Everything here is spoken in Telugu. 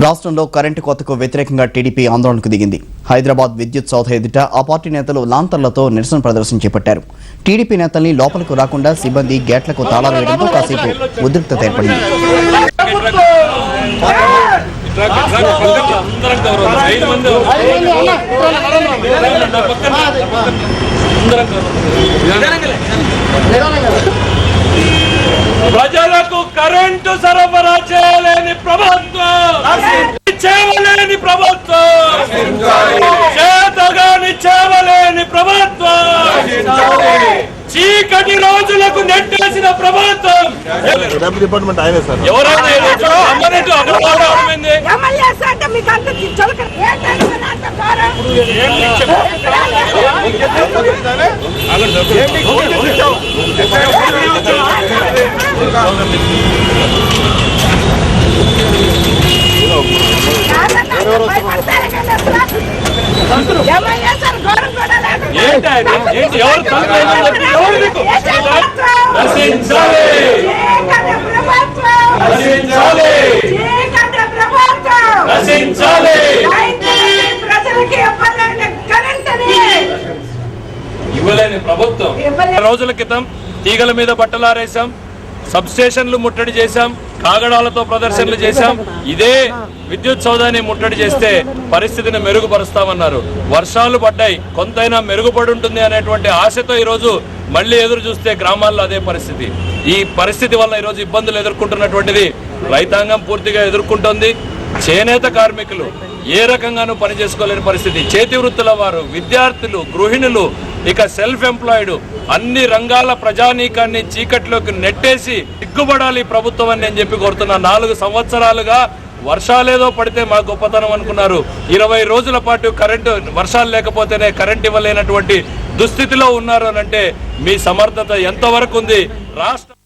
రాష్ట్రంలో కరెంటు కోతకు వ్యతిరేకంగా టీడీపీ ఆందోళనకు దిగింది. హైదరాబాద్ విద్యుత్ సౌధ ఎదుట ఆ పార్టీ నేతలు లాంతర్లతో నిరసన ప్రదర్శన చేపట్టారు. టీడీపీ నేతల్ని లోపలకు రాకుండా సిబ్బంది గేట్లకు తాళాలు వేయడంతో కాసేపు ఉద్రిక్తత ఏర్పడింది. ప్రజలకు కరెంటు సరఫరా చేయలేని ప్రభుత్వం, చేయలేని ప్రభుత్వం, చేతగాని చేయలేని ప్రభుత్వం, చీకటి రోజులకు నెట్టేసిన ప్రభుత్వం. ఎవరైనా ఇవ్వలేని ప్రభుత్వం. రోజుల క్రితం తీగల మీద బట్టలారేసాం, సబ్ స్టేషన్లు ముట్టడి చేశాం, కాగడాలతో ప్రదర్శనలు చేశాం. ఇదే విద్యుత్ సౌధాన్ని ముట్టడి చేస్తే పరిస్థితిని మెరుగుపరుస్తామన్నారు. వర్షాలు పడ్డాయి, కొంతైనా మెరుగుపడి ఉంటుంది అనేటువంటి ఆశతో ఈరోజు మళ్ళీ ఎదురు చూస్తే గ్రామాల్లో అదే పరిస్థితి. ఈ పరిస్థితి వల్ల ఈరోజు ఇబ్బందులు ఎదుర్కొంటున్నటువంటిది రైతాంగం పూర్తిగా ఎదుర్కొంటోంది. చేనేత కార్మికులు ఏ రకంగానూ పనిచేసుకోలేని పరిస్థితి. చేతి వృత్తుల వారు, విద్యార్థులు, గృహిణులు, ఇక సెల్ఫ్ ఎంప్లాయిడ్, అన్ని రంగాల ప్రజానీకాన్ని చీకట్లోకి నెట్టేసి దిగ్గుబడాలి ప్రభుత్వం అని నేను చెప్పి కోరుతున్నా. 4 సంవత్సరాలుగా వర్షాలేదో పడితే మా గొప్పతనం అనుకున్నారు. 20 రోజుల పాటు కరెంటు, వర్షాలు లేకపోతేనే కరెంట్ ఇవ్వలేనటువంటి దుస్థితిలో ఉన్నారు అని అంటే మీ సమర్థత ఎంతవరకు ఉంది? రాష్ట్ర